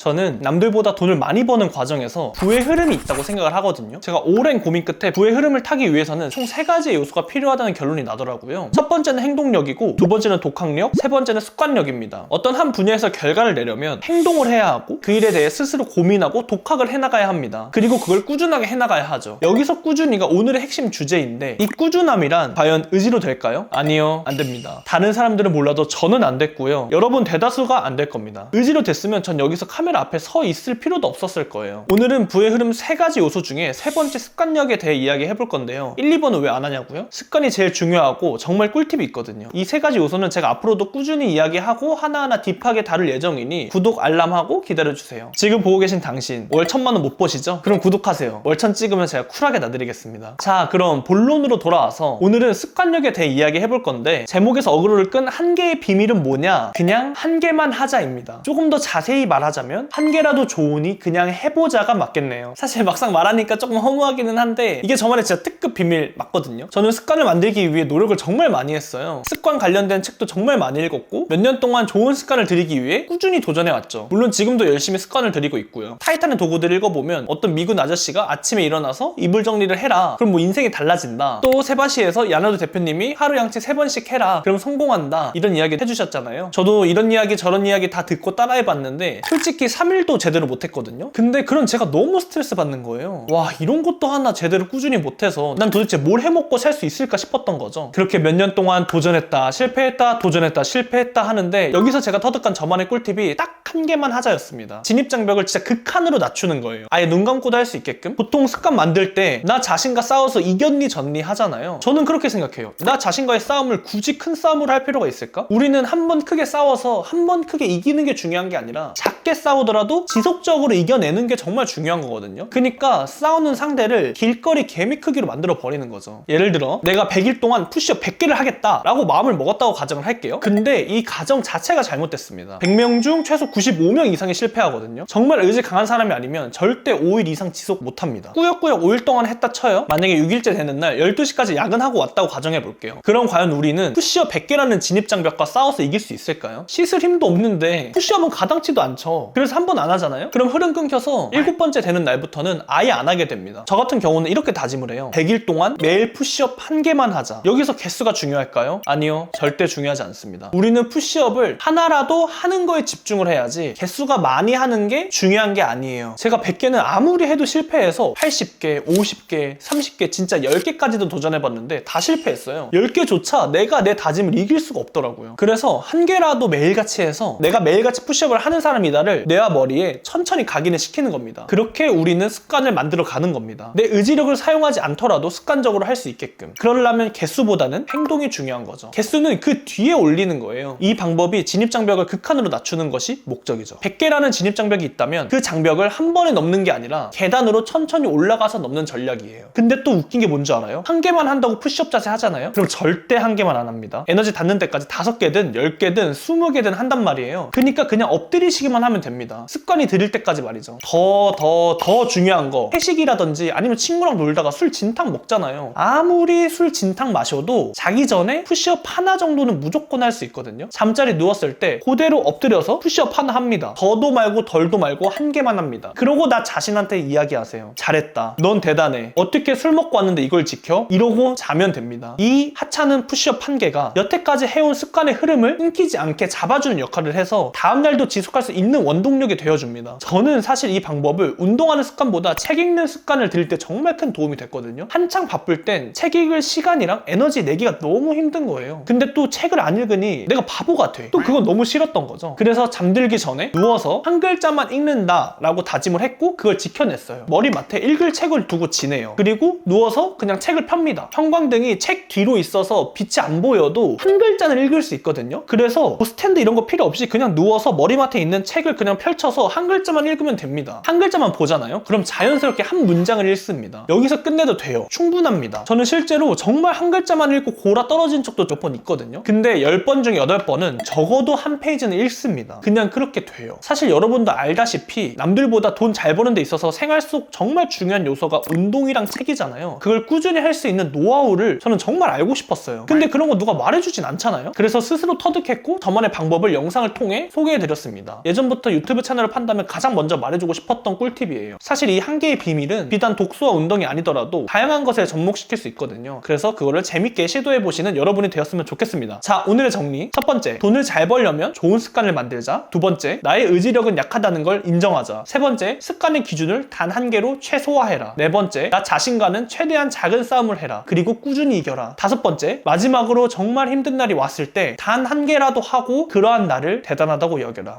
저는 남들보다 돈을 많이 버는 과정에서 부의 흐름이 있다고 생각을 하거든요. 제가 오랜 고민 끝에 부의 흐름을 타기 위해서는 총 3가지의 요소가 필요하다는 결론이 나더라고요. 첫 번째는 행동력이고, 두 번째는 독학력, 세 번째는 습관력입니다. 어떤 한 분야에서 결과를 내려면 행동을 해야 하고 그 일에 대해 스스로 고민하고 독학을 해나가야 합니다. 그리고 그걸 꾸준하게 해나가야 하죠. 여기서 꾸준히가 오늘의 핵심 주제인데, 이 꾸준함이란 과연 의지로 될까요? 아니요, 안 됩니다. 다른 사람들은 몰라도 저는 안 됐고요. 여러분 대다수가 안 될 겁니다. 의지로 됐으면 전 여기서 카메라 앞에 서 있을 필요도 없었을 거예요. 오늘은 부의 흐름 3가지 요소 중에 세 번째 습관력에 대해 이야기해 볼 건데요. 1, 2번은 왜 안 하냐고요? 습관이 제일 중요하고 정말 꿀팁이 있거든요. 이 3가지 요소는 제가 앞으로도 꾸준히 이야기하고 하나하나 딥하게 다룰 예정이니 구독, 알람하고 기다려주세요. 지금 보고 계신 당신 월 1000만원 못 버시죠? 그럼 구독하세요. 월 1000 찍으면 제가 쿨하게 놔드리겠습니다. 자, 그럼 본론으로 돌아와서 오늘은 습관력에 대해 이야기 해볼 건데, 제목에서 어그로를 끈 한계의 비밀은 뭐냐? 그냥 한 개만 하자입니다. 조금 더 자세히 말하자면 한 개라도 좋으니 그냥 해보자가 맞겠네요. 사실 막상 말하니까 조금 허무하기는 한데 이게 저만의 진짜 특급 비밀 맞거든요. 저는 습관을 만들기 위해 노력을 정말 많이 했어요. 습관 관련된 책도 정말 많이 읽었고, 몇 년 동안 좋은 습관을 들이기 위해 꾸준히 도전해왔죠. 물론 지금도 열심히 습관을 들이고 있고요. 타이탄의 도구들 읽어보면 어떤 미군 아저씨가 아침에 일어나서 이불 정리를 해라, 그럼 뭐 인생이 달라진다. 또 세바시에서 야나도 대표님이 하루 양치 3번씩 해라, 그럼 성공한다, 이런 이야기 해주셨잖아요. 저도 이런 이야기 저런 이야기 다 듣고 따라해봤는데 솔직히 3일도 제대로 못했거든요. 근데 그런 제가 너무 스트레스 받는 거예요. 와, 이런 것도 하나 제대로 꾸준히 못해서 난 도대체 뭘 해먹고 살 수 있을까 싶었던 거죠. 그렇게 몇 년 동안 도전했다 실패했다 도전했다 실패했다 하는데, 여기서 제가 터득한 저만의 꿀팁이 딱 한 개만 하자였습니다. 진입장벽을 진짜 극한으로 낮추는 거예요. 아예 눈 감고도 할 수 있게끔. 보통 습관 만들 때 나 자신과 싸워서 이겼니 졌니 하잖아요. 저는 그렇게 생각해요. 나 자신과의 싸움을 굳이 큰 싸움으로 할 필요가 있을까? 우리는 한 번 크게 싸워서 한 번 크게 이기는 게 중요한 게 아니라 작게 싸우더라도 지속적으로 이겨내는 게 정말 중요한 거거든요. 그러니까 싸우는 상대를 길거리 개미 크기로 만들어 버리는 거죠. 예를 들어 내가 100일 동안 푸시업 100개를 하겠다 라고 마음을 먹었다고 가정을 할게요. 근데 이 가정 자체가 잘못됐습니다. 100명 중 최소 95명 이상이 실패하거든요. 정말 의지 강한 사람이 아니면 절대 5일 이상 지속 못합니다. 꾸역꾸역 5일 동안 했다 쳐요. 만약에 6일째 되는 날 12시까지 야근하고 왔다고 가정해 볼게요. 그럼 과연 우리는 푸시업 100개라는 진입장벽과 싸워서 이길 수 있을까요? 씻을 힘도 없는데 푸시업은 가당치도 않죠. 그래서 한 번 안 하잖아요? 그럼 흐름 끊겨서 7번째 되는 날부터는 아예 안 하게 됩니다. 저 같은 경우는 이렇게 다짐을 해요. 100일 동안 매일 푸시업 1개만 하자. 여기서 개수가 중요할까요? 아니요, 절대 중요하지 않습니다. 우리는 푸시업을 하나라도 하는 거에 집중을 해야지 개수가 많이 하는 게 중요한 게 아니에요. 제가 100개는 아무리 해도 실패해서 80개, 50개, 30개, 진짜 10개까지도 도전해봤는데 다 실패했어요. 10개조차 내가 내 다짐을 이길 수가 없더라고요. 그래서 한 개라도 매일같이 해서 내가 매일같이 푸시업을 하는 사람이다를 뇌와 머리에 천천히 각인을 시키는 겁니다. 그렇게 우리는 습관을 만들어 가는 겁니다. 내 의지력을 사용하지 않더라도 습관적으로 할 수 있게끔. 그러려면 개수보다는 행동이 중요한 거죠. 개수는 그 뒤에 올리는 거예요. 이 방법이 진입장벽을 극한으로 낮추는 것이 목적이죠. 100개라는 진입장벽이 있다면 그 장벽을 한 번에 넘는 게 아니라 계단으로 천천히 올라가서 넘는 전략이에요. 근데 또 웃긴 게 뭔지 알아요? 한 개만 한다고 푸시업 자세 하잖아요? 그럼 절대 한 개만 안 합니다. 에너지 닿는 데까지 5개든 10개든 20개든 한단 말이에요. 그러니까 그냥 엎드리시기만 하면 됩니다. 습관이 들일 때까지 말이죠. 더 중요한 거, 회식이라든지 아니면 친구랑 놀다가 술 진탕 먹잖아요. 아무리 술 진탕 마셔도 자기 전에 푸시업 하나 정도는 무조건 할 수 있거든요. 잠자리 누웠을 때 그대로 엎드려서 푸시업 하나 합니다. 더도 말고 덜도 말고 한 개만 합니다. 그러고 나 자신한테 이야기하세요. 잘했다. 넌 대단해. 어떻게 술 먹고 왔는데 이걸 지켜? 이러고 자면 됩니다. 이 하찮은 푸시업 1개가 여태까지 해온 습관의 흐름을 끊기지 않게 잡아주는 역할을 해서 다음날도 지속할 수 있는 원동력이 되어줍니다. 저는 사실 이 방법을 운동하는 습관보다 책 읽는 습관을 들일 때 정말 큰 도움이 됐거든요. 한창 바쁠 땐 책 읽을 시간이랑 에너지 내기가 너무 힘든 거예요. 근데 또 책을 안 읽으니 내가 바보가 돼. 또 그건 너무 싫었던 거죠. 그래서 잠들기 전에 누워서 한 글자만 읽는다 라고 다짐을 했고 그걸 지켜냈어요. 머리맡에 읽을 책을 두고 지내요. 그리고 누워서 그냥 책을 펴니다. 형광등이 책 뒤로 있어서 빛이 안 보여도 한 글자는 읽을 수 있거든요. 그래서 뭐 스탠드 이런 거 필요 없이 그냥 누워서 머리맡에 있는 책을 그냥 펼쳐서 한 글자만 읽으면 됩니다. 한 글자만 보잖아요? 그럼 자연스럽게 한 문장을 읽습니다. 여기서 끝내도 돼요. 충분합니다. 저는 실제로 정말 한 글자만 읽고 골아 떨어진 적도 몇 번 있거든요. 근데 10번 중 8번은 적어도 한 페이지는 읽습니다. 그냥 그렇게 돼요. 사실 여러분도 알다시피 남들보다 돈 잘 버는 데 있어서 생활 속 정말 중요한 요소가 운동이랑 책이잖아요. 그걸 꾸준히 할 수 있는 노하우를 저는 정말 알고 싶었어요. 근데 그런 거 누가 말해주진 않잖아요. 그래서 스스로 터득했고 저만의 방법을 영상을 통해 소개해드렸습니다. 예전부터 유튜브 유튜브 채널을 판다면 가장 먼저 말해주고 싶었던 꿀팁이에요. 사실 이 한계의 비밀은 비단 독서와 운동이 아니더라도 다양한 것에 접목시킬 수 있거든요. 그래서 그거를 재밌게 시도해보시는 여러분이 되었으면 좋겠습니다. 자, 오늘의 정리. 첫 번째, 돈을 잘 벌려면 좋은 습관을 만들자. 두 번째, 나의 의지력은 약하다는 걸 인정하자. 세 번째, 습관의 기준을 단 한 개로 최소화해라. 네 번째, 나 자신과는 최대한 작은 싸움을 해라. 그리고 꾸준히 이겨라. 다섯 번째, 마지막으로 정말 힘든 날이 왔을 때 단 한 개라도 하고 그러한 나를 대단하다고 여겨라.